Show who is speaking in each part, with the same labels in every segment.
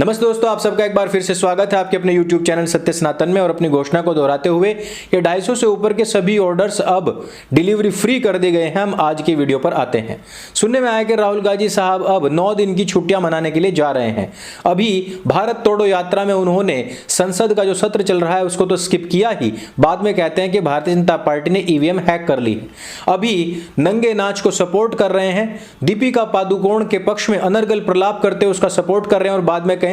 Speaker 1: नमस्ते दोस्तों, आप सबका एक बार फिर से स्वागत है आपके अपने YouTube चैनल सत्य सनातन में। और अपनी घोषणा को दोहराते हुए ये 250 से ऊपर के सभी ऑर्डर्स अब डिलीवरी फ्री कर दिए गए हैं। हम आज की वीडियो पर आते हैं। सुनने में आया कि राहुल गांधी साहब अब 9 दिन की छुट्टियां मनाने के लिए जा रहे हैं। अभी भारत तोड़ो यात्रा में उन्होंने संसद का जो सत्र चल रहा है उसको तो स्किप किया ही, बाद में कहते हैं कि भारतीय जनता पार्टी ने ईवीएम हैक कर ली। अभी नंगे नाच को सपोर्ट कर रहे हैं, दीपिका पादुकोण के पक्ष में अनर्गल प्रलाप करते हुए उसका सपोर्ट कर रहे हैं और बाद में कहेंगे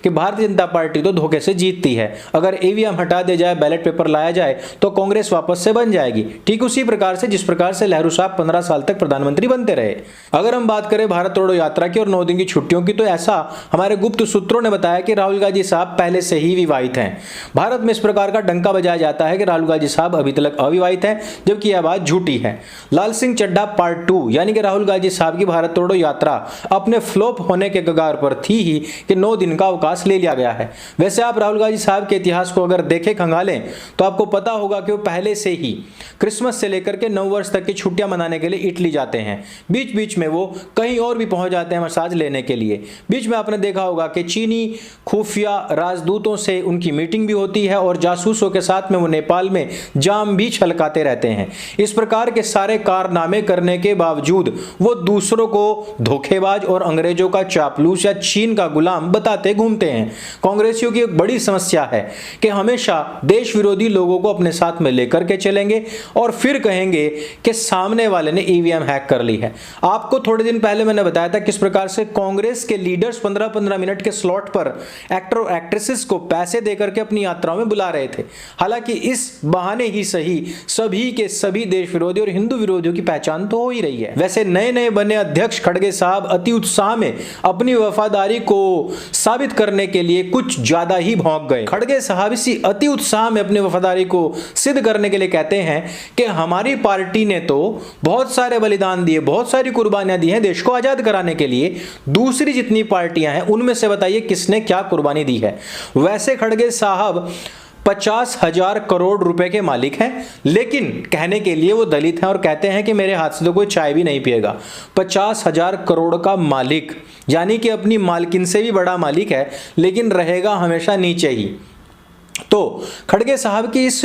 Speaker 1: कि भारतीय जनता पार्टी तो धोखे से जीतती है, अगर ईवीएम हटा दिया जाए, बैलेट पेपर लाया जाए तो कांग्रेस वापस से बन जाएगी। ठीक उसी प्रकार से जिस प्रकार से नेहरू साहब 15 साल तक प्रधानमंत्री बनते रहे। अगर हम बात करें भारत तोड़ो यात्रा की और 9 दिन की छुट्टियों की, तो ऐसा हमारे गुप्त सूत्रों ने बताया कि राहुल गांधी साहब पहले से ही विवाहित हैं। भारत में इस प्रकार का डंका बजाया जाता है कि राहुल गांधी साहब अभी तक अविवाहित हैं, जबकि यह बात झूठी है। लाल सिंह चड्ढा पार्ट 2 यानी कि राहुल गांधी साहब की भारत तोड़ो यात्रा अपने फ्लॉप होने के कगार पर थी ही कि 9 दिन का अवकाश ले लिया गया है। वैसे आप राहुल गांधी साहब के इतिहास को अगर देखें, खंगालें, तो आपको पता होगा कि वो पहले से ही क्रिसमस से लेकर के नव वर्ष तक की छुट्टियां मनाने के लिए इटली जाते हैं। बीच बीच में वो कहीं और भी पहुंच जाते हैं मसाज लेने के लिए। बीच में आपने देखा होगा कि चीनी खुफिया राजदूतों से उनकी मीटिंग भी होती है और जासूसों के साथ में वो नेपाल में जाम भी छलकाते रहते हैं। इस प्रकार के सारे कारनामे करने के बावजूद वो दूसरों को धोखेबाज और अंग्रेजों का चापलूस या चीन का गुलाम बताते घूमते हैं। कांग्रेसियों की एक बड़ी समस्या है कि हमेशा देश विरोधी लोगों को अपने साथ में लेकर के चलेंगे और फिर कहेंगे कि सामने वाले ने ईवीएम हैक कर ली है। आपको थोड़े दिन पहले मैंने बताया था किस प्रकार से कांग्रेस के लीडर्स 15-15 मिनट के स्लॉट पर एक्टर और एक्ट्रेसेस को पैसे देकर के अपनी यात्राओं में बुला रहे थे। हालांकि इस बहाने ही सही सभी के सभी देश विरोधी और हिंदू विरोधियों की पहचान तो हो ही रही है। वैसे नए नए बने अध्यक्ष खड़गे साहब अति उत्साह में अपनी वफादारी को साबित करने के लिए कुछ ज्यादा ही भौंक गए। खड़गे साहब इसी अति उत्साह में अपनी वफादारी को सिद्ध करने के लिए कहते हैं कि हमारी पार्टी ने तो बहुत सारे बलिदान दिए, बहुत सारी कुर्बानियां दी हैं देश को आजाद कराने के लिए। दूसरी जितनी पार्टियां हैं उनमें से बताइए किसने क्या कुर्बानी दी है। वैसे खड़गे साहब 50,000 करोड़ रुपए के मालिक हैं, लेकिन कहने के लिए वो दलित हैं और कहते हैं कि मेरे हाथ से तो कोई चाय भी नहीं पिएगा। 50,000 करोड़ का मालिक यानी कि अपनी मालकिन से भी बड़ा मालिक है, लेकिन रहेगा हमेशा नीचे ही। तो खड़गे साहब की इस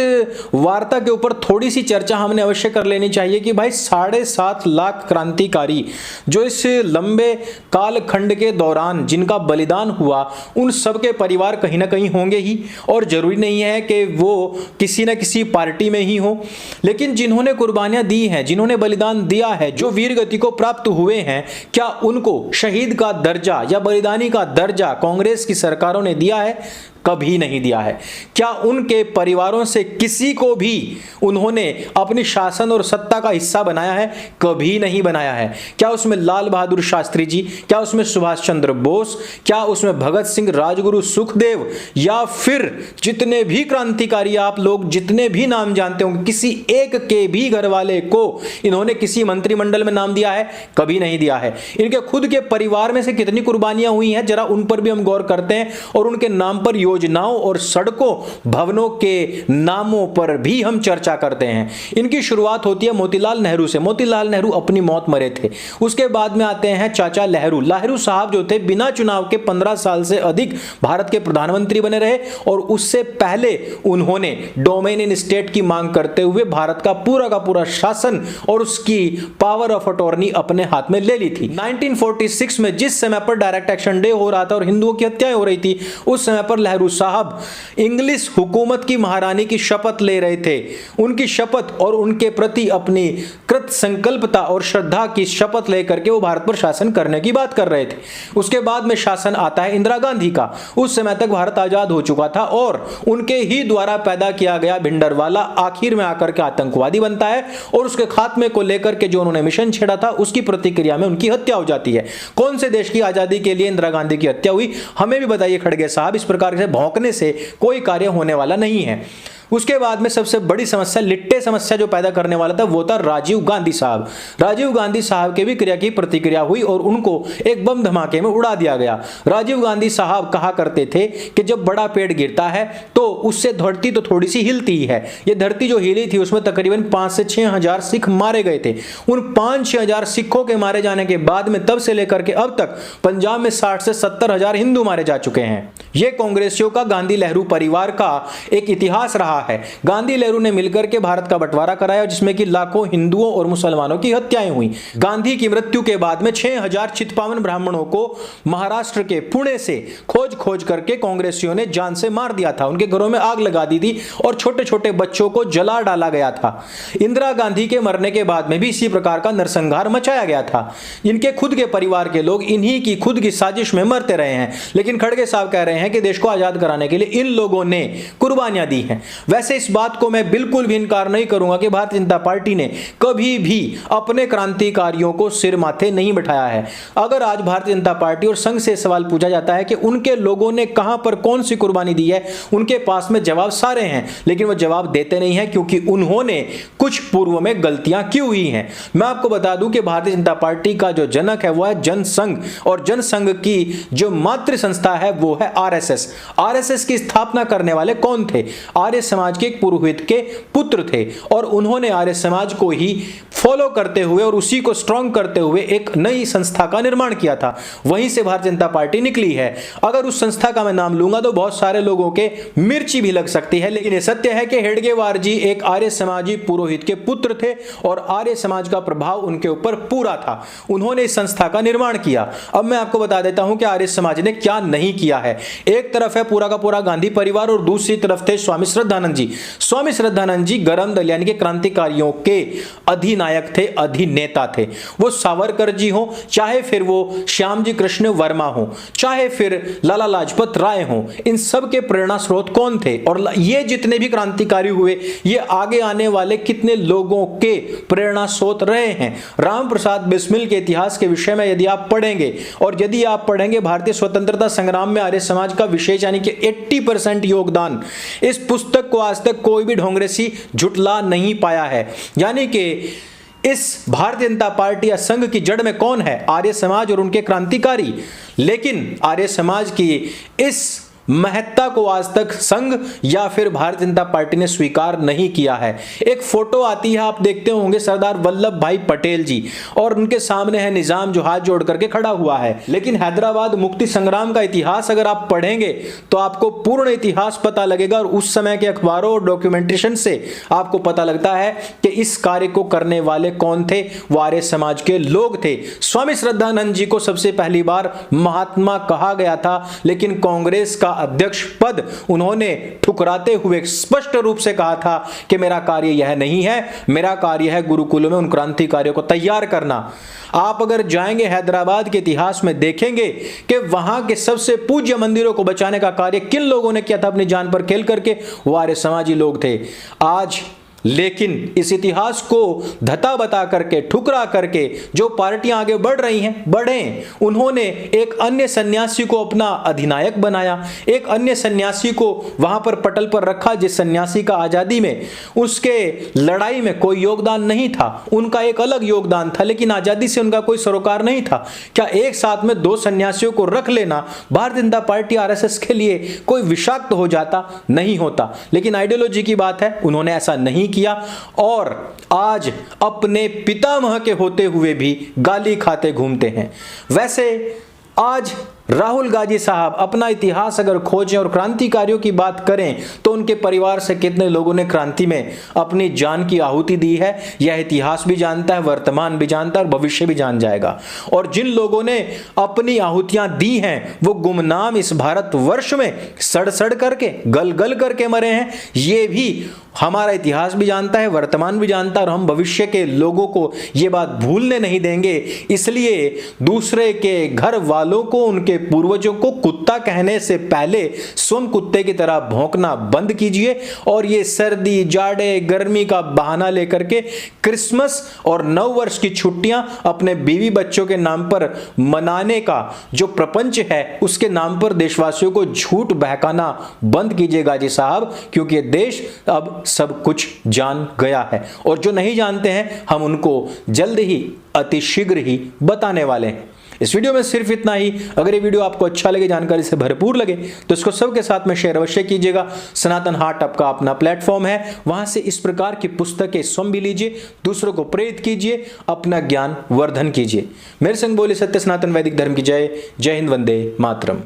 Speaker 1: वार्ता के ऊपर थोड़ी सी चर्चा हमने अवश्य कर लेनी चाहिए कि भाई 7.5 लाख क्रांतिकारी जो इस लंबे कालखंड के दौरान जिनका बलिदान हुआ, उन सबके परिवार कहीं ना कहीं होंगे ही, और जरूरी नहीं है कि वो किसी न किसी पार्टी में ही हो। लेकिन जिन्होंने कुर्बानियां दी हैं, जिन्होंने बलिदान दिया है, जो वीर गति को प्राप्त हुए हैं, क्या उनको शहीद का दर्जा या बलिदानी का दर्जा कांग्रेस की सरकारों ने दिया है? कभी नहीं दिया है। क्या उनके परिवारों से किसी को भी उन्होंने अपनी शासन और सत्ता का हिस्सा बनाया है? कभी नहीं बनाया है। क्या उसमें लाल बहादुर शास्त्री जी, क्या उसमें सुभाष चंद्र बोस, क्या उसमें भगत सिंह, राजगुरु सुखदेव, या फिर जितने भी क्रांतिकारी आप लोग जितने भी नाम जानते होंगे, किसी एक के भी घर वाले को इन्होंने किसी मंत्रिमंडल में नाम दिया है? कभी नहीं दिया है। इनके खुद के परिवार में से कितनी कुर्बानियां हुई हैं, जरा उन पर भी हम गौर करते हैं और उनके नाम पर योजनाओं और सड़कों भवनों के नामों पर भी हम चर्चा करते हैं। इनकी शुरुआत होती है मोतीलाल नेहरू से। मोतीलाल नेहरू अपनी मौत मरे थे। उसके बाद में आते हैं चाचा नेहरू। नेहरू साहब जो थे बिना चुनाव के 15 साल से अधिक भारत के प्रधानमंत्री बने रहे और उससे पहले उन्होंने डोमिनियन स्टेट की मांग करते हुए भारत का पूरा शासन और उसकी पावर ऑफ अटॉर्नी अपने हाथ में ले ली थी। 1946 में जिस समय पर डायरेक्ट एक्शन डे हो रहा था और हिंदुओं की हत्याएं हो रही थी, उस समय पर नेहरू साहब इंग्लिश हुकूमत की महारानी की शपथ ले रहे थे। उनकी शपथ और उनके प्रति अपनी कृत संकल्पता और श्रद्धा की शपथ लेकर के वो भारत पर शासन करने की बात कर रहे थे। उसके बाद में शासन आता है इंदिरा गांधी का। उस समय तक भारत आजाद हो चुका था और उनके ही द्वारा पैदा किया गया भिंडरवाला आखिर में आकर के आतंकवादी बनता है और उसके खात्मे को लेकर के जो उन्होंने मिशन छेड़ा था, उसकी प्रतिक्रिया में उनकी हत्या हो जाती है। कौन से देश की आजादी के लिए इंदिरा गांधी की हत्या हुई, हमें भी बताइए खड़गे साहब। इस प्रकार से भौंकने से कोई कार्य होने वाला नहीं है। उसके बाद में सबसे बड़ी समस्या, लिट्टे समस्या जो पैदा करने वाला था, वो था राजीव गांधी साहब। राजीव गांधी साहब के भी क्रिया की प्रतिक्रिया हुई और उनको एक बम धमाके में उड़ा दिया गया। राजीव गांधी साहब कहा करते थे कि जब बड़ा पेड़ गिरता है तो उससे धरती तो थोड़ी सी हिलती ही है। ये धरती जो हिली थी उसमें तकरीबन 5 से 6 हजार सिख मारे गए थे। उन 5-6 हजार सिखों के मारे जाने के बाद में तब से लेकर के अब तक पंजाब में 60 से 70 हजार हिंदू मारे जा चुके हैं। यह कांग्रेसियों का, गांधी लहरू परिवार का एक इतिहास रहा है। गांधी लहरू ने मिलकर के भारत का बंटवारा कराया जिसमें कि लाखों हिंदुओं और मुसलमानों की हत्याएं हुई। गांधी की मृत्यु के बाद में 6000 चित्पावन ब्राह्मणों को महाराष्ट्र के पुणे से खोज खोज करके कांग्रेसियों ने जान से मार दिया था। उनके घरों में आग लगा दी थी और छोटे छोटे बच्चों को जला डाला गया था। इंदिरा गांधी के मरने के बाद में भी इसी प्रकार का नरसंहार मचाया गया था। इनके खुद के परिवार के लोग इन्हीं की खुद की साजिश में मरते रहे हैं। लेकिन खड़गे साहब कह रहे हैं कि देश को आजाद कराने के लिए इन लोगों ने कुर्बानियां दी हैं। वैसे इस बात को मैं बिल्कुल भी इनकार नहीं करूंगा कि भारतीय जनता पार्टी ने कभी भी अपने क्रांतिकारियों को सिर माथे नहीं बिठाया है। अगर आज भारतीय जनता पार्टी और संघ से सवाल पूछा जाता है कि उनके लोगों ने कहां पर कौन सी कुर्बानी दी है, उनके पास में जवाब सारे हैं, लेकिन वो जवाब देते नहीं है क्योंकि उन्होंने कुछ पूर्व में गलतियां की हुई हैं। मैं आपको बता दूं कि भारतीय जनता पार्टी का जो जनक है वो है जनसंघ, और जनसंघ की जो मातृ संस्था है वो है आरएसएस। आरएसएस की स्थापना करने वाले कौन थे? आर्य समाज के एक पुरोहित के पुत्र थे और उन्होंने आर्य समाज को ही फॉलो करते हुए और उसी को स्ट्रॉन्ग करते हुए एक नई संस्था का निर्माण किया था। वहीं से भारतीय जनता पार्टी निकली है। अगर उस संस्था का मैं नाम लूंगा तो बहुत सारे लोगों के मिर्ची भी लग सकती है, लेकिन यह सत्य है कि हेडगेवार जी एक आर्य समाजी पुरोहित के पुत्र थे और आर्य समाज का प्रभाव उनके ऊपर पूरा था। उन्होंने इस संस्था का निर्माण किया। अब मैं आपको बता देता हूं कि आर्य समाज ने क्या नहीं किया है। एक तरफ है पूरा का पूरा गांधी परिवार और दूसरी तरफ थे स्वामी श्रद्धानंद जी। स्वामी श्रद्धानंद जी गरम दल यानी कि क्रांतिकारियों के अधिनायक थे, अधिनेता थे। वो सावरकर जी हो, चाहे फिर वो श्याम जी कृष्ण वर्मा हो, चाहे फिर लाला लाजपत राय हो, इन सब के प्रेरणा स्रोत कौन थे? और ये जितने भी क्रांतिकारी हुए ये आगे आने वाले कितने लोगों के प्रेरणा स्रोत रहे हैं? राम प्रसाद बिस्मिल के इतिहास के विषय में यदि आप पढ़ेंगे और यदि आप पढ़ेंगे भारतीय स्वतंत्रता संग्राम में आर्य समाज का विशेष यानी कि 80% योगदान, इस पुस्तक को आज तक कोई भी ढोंगरेसी झुटला नहीं पाया है। यानी कि इस भारतीय जनता पार्टी या संघ की जड़ में कौन है? आर्य समाज और उनके क्रांतिकारी। लेकिन आर्य समाज की इस महत्ता को आज तक संघ या फिर भारतीय जनता पार्टी ने स्वीकार नहीं किया है। एक फोटो आती है, आप देखते होंगे, सरदार वल्लभ भाई पटेल जी और उनके सामने है निजाम जो हाथ जोड़ करके खड़ा हुआ है। लेकिन हैदराबाद मुक्ति संग्राम का इतिहास अगर आप पढ़ेंगे तो आपको पूर्ण इतिहास पता लगेगा और उस समय के अखबारों और डॉक्यूमेंटेशन से आपको पता लगता है कि इस कार्य को करने वाले कौन थे? वो आर्य समाज के लोग थे। स्वामी श्रद्धानंद जी को सबसे पहली बार महात्मा कहा गया था, लेकिन कांग्रेस का अध्यक्ष पद उन्होंने ठुकराते हुए स्पष्ट रूप से कहा था कि मेरा कार्य यह नहीं है, मेरा कार्य है गुरुकुलों में उन क्रांतिकारियों को तैयार करना। आप अगर जाएंगे हैदराबाद के इतिहास में देखेंगे कि वहां के सबसे पूज्य मंदिरों को बचाने का कार्य किन लोगों ने किया था अपनी जान पर खेल करके? वो आर्य समाजी लोग थे। आज लेकिन इस इतिहास को धता बता करके, ठुकरा करके जो पार्टियां आगे बढ़ रही हैं, बढ़ें। उन्होंने एक अन्य सन्यासी को अपना अधिनायक बनाया, एक अन्य सन्यासी को वहां पर पटल पर रखा जिस सन्यासी का आजादी में, उसके लड़ाई में कोई योगदान नहीं था। उनका एक अलग योगदान था लेकिन आजादी से उनका कोई सरोकार नहीं था। क्या एक साथ में दो सन्यासियों को रख लेना भारतीय जनता पार्टी आरएसएस के लिए कोई विषाक्त हो जाता? नहीं होता। लेकिन आइडियोलॉजी की बात है, उन्होंने ऐसा नहीं किया और आज अपने पितामह के होते हुए भी गाली खाते घूमते हैं। वैसे आज राहुल गांधी साहब अपना इतिहास अगर खोजें और क्रांतिकारियों की बात करें तो उनके परिवार से कितने लोगों ने क्रांति में अपनी जान की आहुति दी है, यह इतिहास भी जानता है, वर्तमान भी जानता है और भविष्य भी जान जाएगा। और जिन लोगों ने अपनी आहुतियां दी हैं वो गुमनाम इस भारतवर्ष में सड़ सड़ करके, गल गल करके मरे हैं। ये भी हमारा इतिहास भी जानता है, वर्तमान भी जानता है और हम भविष्य के लोगों को ये बात भूलने नहीं देंगे। इसलिए दूसरे के घर वालों को, उनके पूर्वजों को कुत्ता कहने से पहले स्वयं कुत्ते की तरह भौंकना बंद कीजिए और ये सर्दी, जाड़े, गर्मी का बहाना लेकर के क्रिसमस और नव वर्ष की छुट्टियां अपने बीवी बच्चों के नाम पर मनाने का जो प्रपंच है उसके नाम पर देशवासियों को झूठ बहकाना बंद कीजिएगा जी साहब, क्योंकि देश अब सब कुछ जान गया है और जो नहीं जानते हैं हम उनको जल्द ही अतिशीघ्र ही बताने वाले हैं। इस वीडियो में सिर्फ इतना ही। अगर ये वीडियो आपको अच्छा लगे, जानकारी से भरपूर लगे तो इसको सबके साथ में शेयर अवश्य कीजिएगा। सनातन हाट आपका अपना प्लेटफॉर्म है, वहां से इस प्रकार की पुस्तकें स्वयं भी लीजिए, दूसरों को प्रेरित कीजिए, अपना ज्ञान वर्धन कीजिए। मेरे संग बोले सत्य सनातन वैदिक धर्म की जय। जय हिंद, वंदे मातरम।